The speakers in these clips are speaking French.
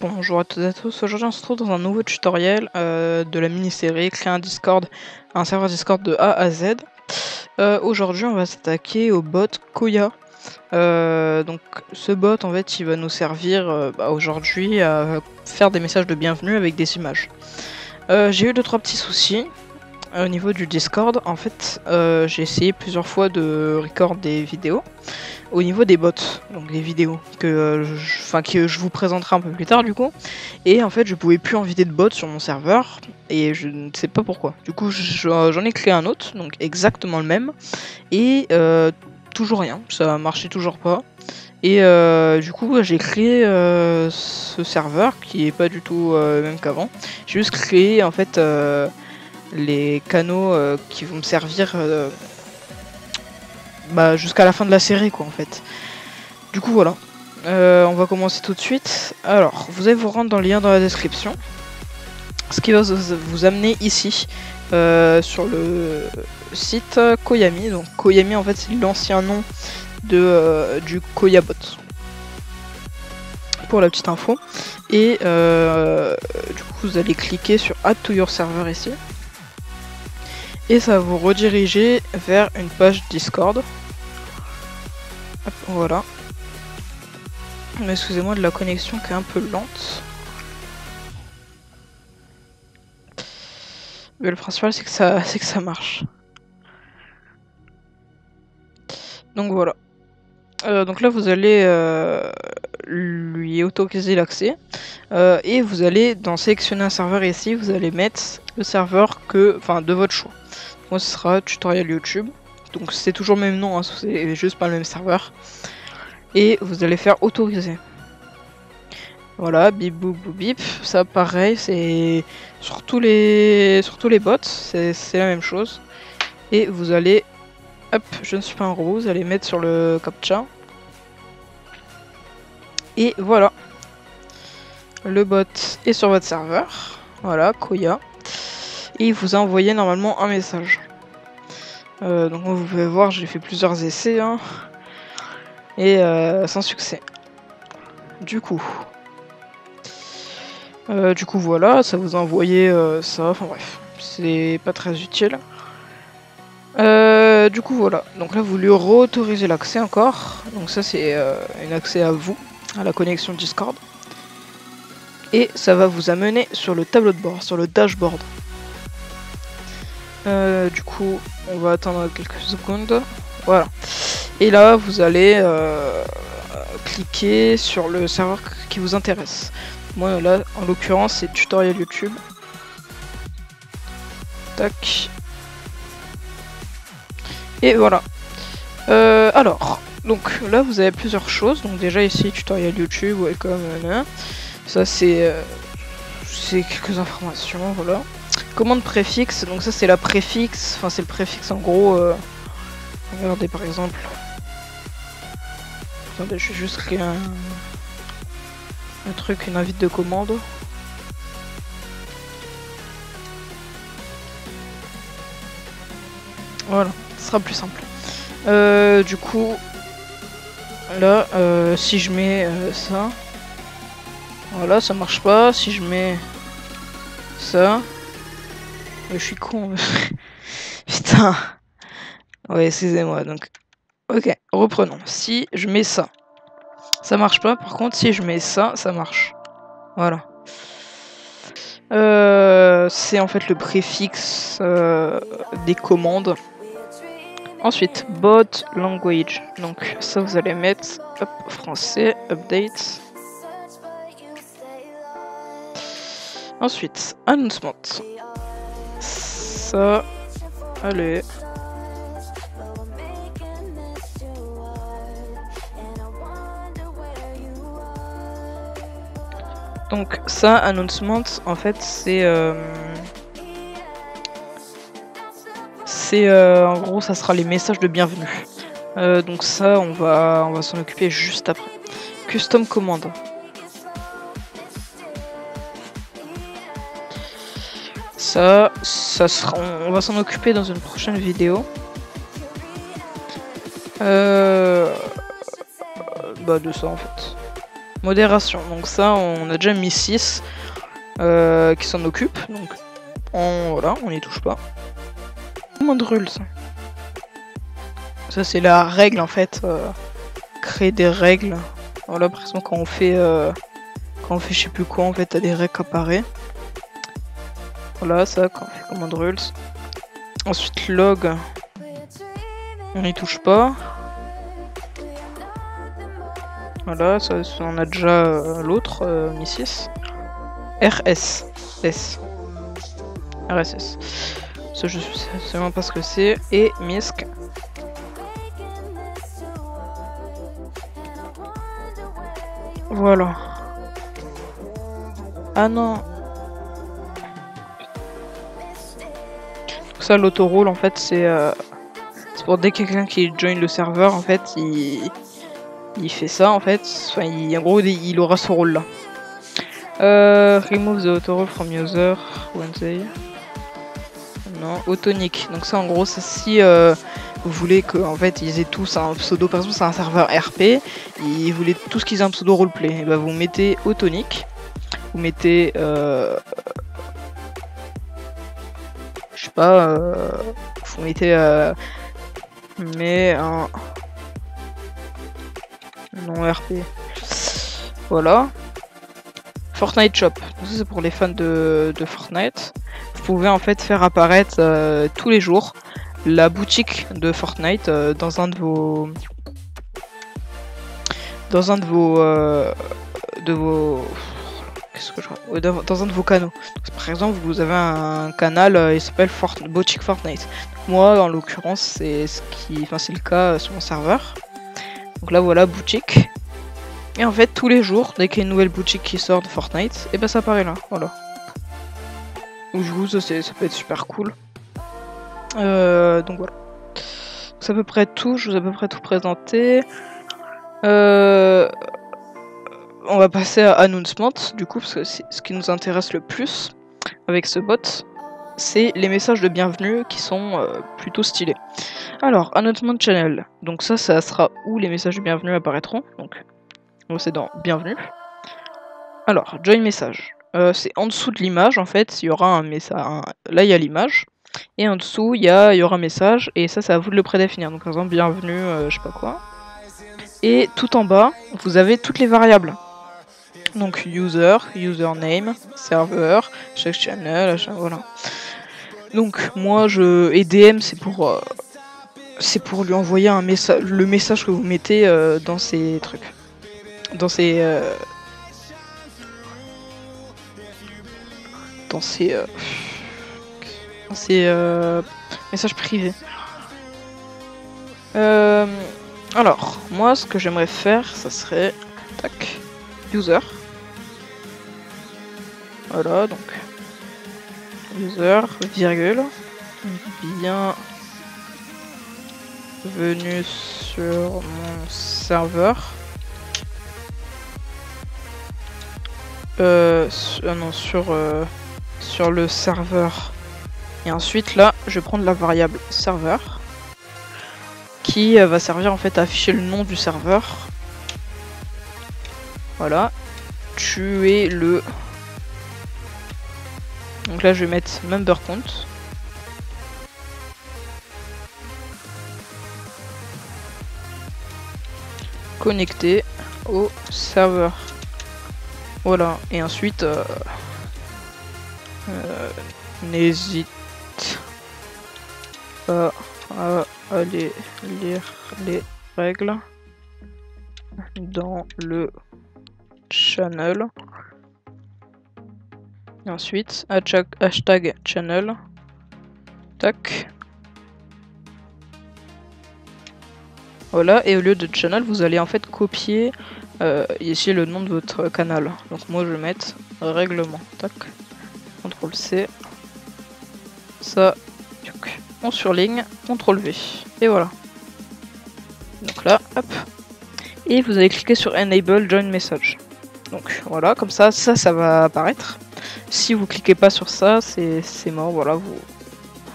Bonjour à toutes et à tous, aujourd'hui on se retrouve dans un nouveau tutoriel de la mini-série créer un serveur Discord de A à Z. Aujourd'hui on va s'attaquer au bot Koya. Donc ce bot en fait il va nous servir aujourd'hui à faire des messages de bienvenue avec des images. J'ai eu 2-3 petits soucis. Au niveau du Discord, en fait, j'ai essayé plusieurs fois de record des vidéos. Au niveau des bots, donc des vidéos que je vous présenterai un peu plus tard du coup. Et en fait, je pouvais plus inviter de bots sur mon serveur et je ne sais pas pourquoi. Du coup, j'en ai créé un autre, donc exactement le même. Et toujours rien, ça marchait toujours pas. Et du coup, j'ai créé ce serveur qui est pas du tout le même qu'avant. J'ai juste créé en fait les canaux qui vont me servir jusqu'à la fin de la série quoi en fait. Du coup voilà, on va commencer tout de suite. Alors vous allez vous rendre dans le lien dans la description, ce qui va vous amener ici sur le site Koyami. Donc Koyami en fait c'est l'ancien nom du Koyabot, pour la petite info. Et du coup vous allez cliquer sur Add to your server ici. Et ça va vous rediriger vers une page Discord. Hop, voilà. Mais excusez-moi de la connexion qui est un peu lente. Mais le principal c'est que ça marche. Donc voilà. Donc là vous allez lui autoriser l'accès. Et vous allez dans sélectionner un serveur ici, vous allez mettre le serveur de votre choix. Moi ce sera tutoriel YouTube, donc c'est toujours le même nom, hein, c'est juste pas le même serveur. Et vous allez faire autoriser. Voilà, bip boop boop bip, ça pareil, c'est sur tous les bots, c'est la même chose. Et vous allez, hop, je ne suis pas un robot, vous allez mettre sur le captcha. Et voilà, le bot est sur votre serveur, voilà, Koya. Et il vous a envoyé normalement un message. Donc vous pouvez voir, j'ai fait plusieurs essais hein, et sans succès. Du coup voilà, ça vous a envoyé ça, enfin bref, c'est pas très utile. Du coup voilà, donc là vous lui re-autorisez l'accès encore, donc ça c'est un accès à vous, à la connexion Discord. Et ça va vous amener sur le tableau de bord, sur le dashboard. Du coup, on va attendre quelques secondes. Voilà. Et là, vous allez cliquer sur le serveur qui vous intéresse. Moi, là, en l'occurrence, c'est tutoriel YouTube. Tac. Et voilà. Alors, donc là, vous avez plusieurs choses. Donc déjà ici, tutoriel YouTube, welcome. Ça, c'est quelques informations, voilà. Commande préfixe, donc ça c'est la préfixe, enfin c'est le préfixe en gros. Regardez par exemple. Attendez, je vais juste créer un truc, une invite de commande. Voilà, ce sera plus simple. Du coup, là, si je mets ça, voilà, ça marche pas. Si je mets ça. Je suis con. Putain. Ouais, excusez-moi. Donc, ok, reprenons. Si je mets ça, ça marche pas. Par contre, si je mets ça, ça marche. Voilà. C'est en fait le préfixe des commandes. Ensuite, bot language. Donc, ça vous allez mettre hop, français, update. Ensuite, announcement. Ça, allez. Donc ça, announcement, en fait, c'est en gros, ça sera les messages de bienvenue. Donc ça, on va s'en occuper juste après. Custom commande. Ça sera, on va s'en occuper dans une prochaine vidéo. De ça en fait. Modération, donc ça on a déjà mis 6 qui s'en occupent, donc voilà, on n'y touche pas. Command rules. Ça c'est la règle en fait, créer des règles. Voilà, par exemple quand on fait je sais plus quoi, en fait t'as des règles qui apparaissent. Voilà, ça quand on fait command rules. Ensuite log, on n'y touche pas. Voilà, ça on a déjà l'autre, mis 6. RS. S. RSS. Ça je sais absolument pas ce que c'est. Et MISC. Voilà. Ah non. Donc ça l'autorôle en fait c'est pour dès quelqu'un qui join le serveur en fait il fait ça en fait. Enfin en gros il aura ce rôle là. Remove the autorôle from user Wednesday. Non, autonique. Donc ça en gros c'est si vous voulez qu'en fait ils aient tous un pseudo, par exemple c'est un serveur RP, et ils voulaient tous qu'ils aient un pseudo roleplay, et bah vous mettez autonique, vous mettez je sais pas, vous mettez mais un non RP. Voilà. Fortnite Shop, ça c'est pour les fans de Fortnite. Vous pouvez en fait faire apparaître tous les jours la boutique de Fortnite dans un de vos dans un de vos qu'est-ce que je dans un de vos canaux. Donc, par exemple, vous avez un canal, il s'appelle Boutique Fortnite. Moi, en l'occurrence, c'est c'est le cas sur mon serveur. Donc là, voilà boutique. Et en fait, tous les jours, dès qu'il y a une nouvelle boutique qui sort de Fortnite, et ben ça apparaît là, voilà. Donc du coup, ça peut être super cool. Donc voilà. C'est à peu près tout, je vous ai à peu près tout présenté. On va passer à Announcement, du coup, parce que c'est ce qui nous intéresse le plus avec ce bot, c'est les messages de bienvenue qui sont plutôt stylés. Alors, Announcement Channel, donc ça sera où les messages de bienvenue apparaîtront, donc c'est dans Bienvenue. Alors, Join Message, c'est en dessous de l'image, en fait, il y aura un message, là il y a l'image, et en dessous il y aura un message, et ça c'est à vous de le prédéfinir, donc par exemple, bienvenue, je sais pas quoi. Et tout en bas, vous avez toutes les variables. Donc user, username, serveur, chaque channel, voilà. Donc moi et DM c'est pour lui envoyer un message, le message que vous mettez dans ces trucs, dans ces messages privés. Alors moi ce que j'aimerais faire, ça serait tac, user. Voilà, donc user, virgule, bienvenue sur mon serveur. Non, sur le serveur. Et ensuite là, je vais prendre la variable serveur qui va servir en fait à afficher le nom du serveur. Voilà, tu es le. Donc là je vais mettre member count. Connecté au serveur. Voilà, et ensuite n'hésite pas à aller lire les règles dans le channel. Et ensuite, hashtag channel. Tac. Voilà, et au lieu de channel, vous allez en fait copier ici le nom de votre canal. Donc moi je vais mettre règlement. Tac. CTRL C. Ça. On surligne. CTRL V. Et voilà. Donc là, hop. Et vous allez cliquer sur Enable Join Message. Donc voilà, comme ça va apparaître. Si vous cliquez pas sur ça, c'est mort, voilà, vous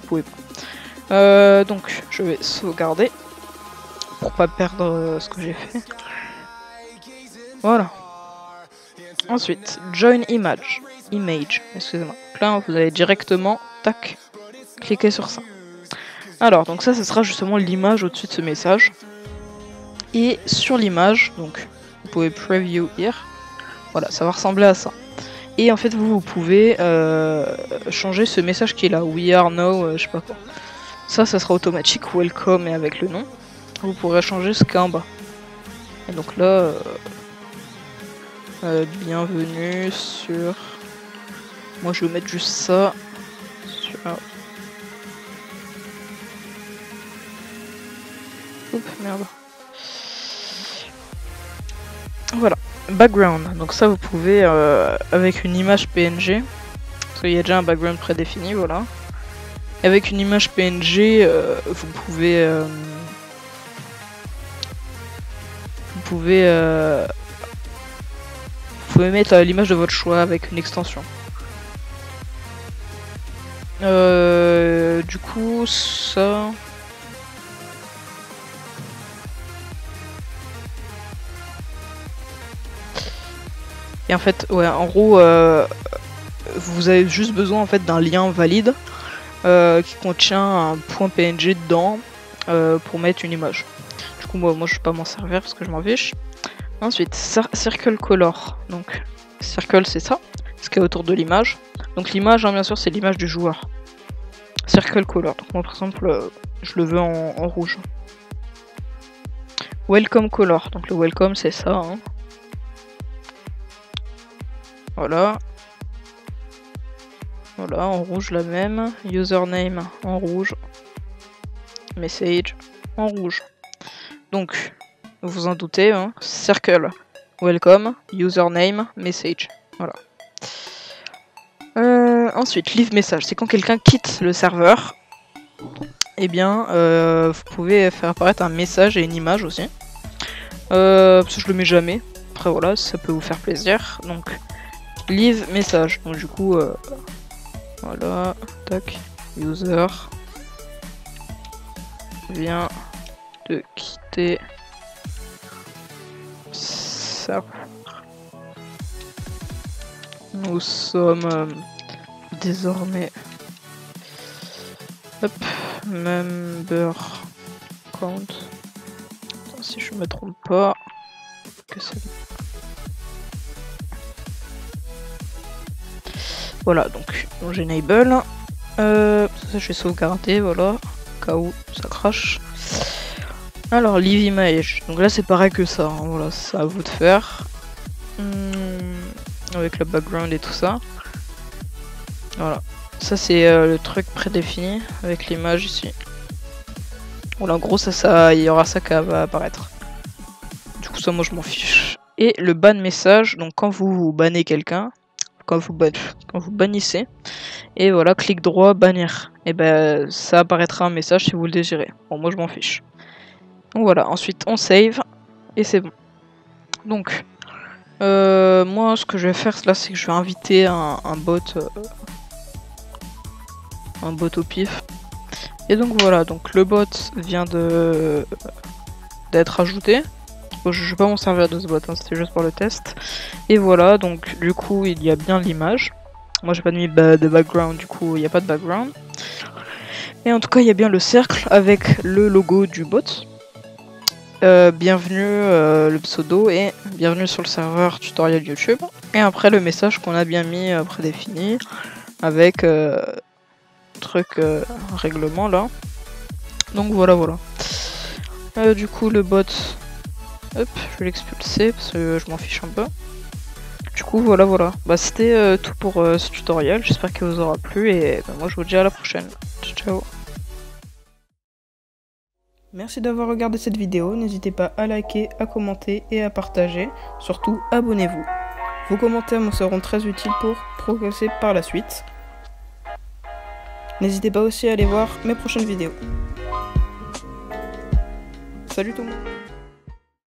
pouvez pas. Donc je vais sauvegarder pour pas perdre ce que j'ai fait. Voilà. Ensuite, join image, excusez-moi. Là, vous allez directement, tac, cliquer sur ça. Alors, donc ça, ce sera justement l'image au-dessus de ce message. Et sur l'image, donc, vous pouvez preview here. Voilà, ça va ressembler à ça. Et en fait, vous pouvez changer ce message qui est là, we are now, je sais pas quoi. Ça sera automatique, welcome et avec le nom. Vous pourrez changer ce qu'il y a en bas. Et donc là, bienvenue sur... Moi, je vais mettre juste ça. Sur... Oups, merde. Voilà. Background. Donc ça, vous pouvez, avec une image PNG, parce qu'il y a déjà un background prédéfini, voilà. Avec une image PNG, vous pouvez mettre l'image de votre choix avec une extension. Du coup, ça... Et en fait, ouais, en gros, vous avez juste besoin en fait d'un lien valide qui contient un point PNG dedans pour mettre une image. Du coup, moi je vais pas m'en servir parce que je m'en fiche. Ensuite, circle color. Donc, circle c'est ça, ce qui est autour de l'image. Donc l'image, hein, bien sûr, c'est l'image du joueur. Circle color. Donc moi, par exemple, je le veux en rouge. Welcome color. Donc le welcome, c'est ça. Hein. Voilà. Voilà, en rouge la même. Username en rouge. Message en rouge. Donc, vous vous en doutez, hein, circle, welcome, username, message. Voilà. Ensuite, leave message. C'est quand quelqu'un quitte le serveur. Eh bien, vous pouvez faire apparaître un message et une image aussi. Parce que je le mets jamais. Après voilà, ça peut vous faire plaisir. Donc, leave message. Donc du coup, voilà, tac, user vient de quitter serveur. Nous sommes désormais member count. Attends, si je me trompe pas, que c'est... Voilà, donc j'enable. Ça je vais sauvegarder, voilà, au cas où ça crache. Alors, leave image. Donc là c'est pareil que ça, hein, voilà, c'est à vous de faire. Avec le background et tout ça. Voilà. Ça c'est le truc prédéfini avec l'image ici. Voilà, en gros ça, il y aura ça qui va apparaître. Du coup ça moi je m'en fiche. Et le ban message, donc quand vous bannez quelqu'un, quand vous bannissez, et voilà, clic droit, bannir. Et ben ça apparaîtra un message si vous le désirez. Bon moi je m'en fiche. Donc voilà, ensuite on save, et c'est bon. Donc, moi ce que je vais faire là, c'est que je vais inviter un bot au pif. Et donc voilà, donc le bot vient d'être ajouté. Bon, je vais pas m'en servir de ce bot, hein, c'était juste pour le test. Et voilà, donc du coup il y a bien l'image. Moi j'ai pas mis de background, du coup il n'y a pas de background. Et en tout cas il y a bien le cercle avec le logo du bot. Bienvenue le pseudo et bienvenue sur le serveur tutoriel YouTube. Et après le message qu'on a bien mis prédéfini avec truc règlement là. Donc voilà. Du coup le bot, hop, je vais l'expulser parce que je m'en fiche un peu. Du coup voilà. Bah c'était tout pour ce tutoriel, j'espère qu'il vous aura plu et bah, moi je vous dis à la prochaine. Ciao. Merci d'avoir regardé cette vidéo, n'hésitez pas à liker, à commenter et à partager. Surtout abonnez-vous. Vos commentaires me seront très utiles pour progresser par la suite. N'hésitez pas aussi à aller voir mes prochaines vidéos. Salut tout le monde!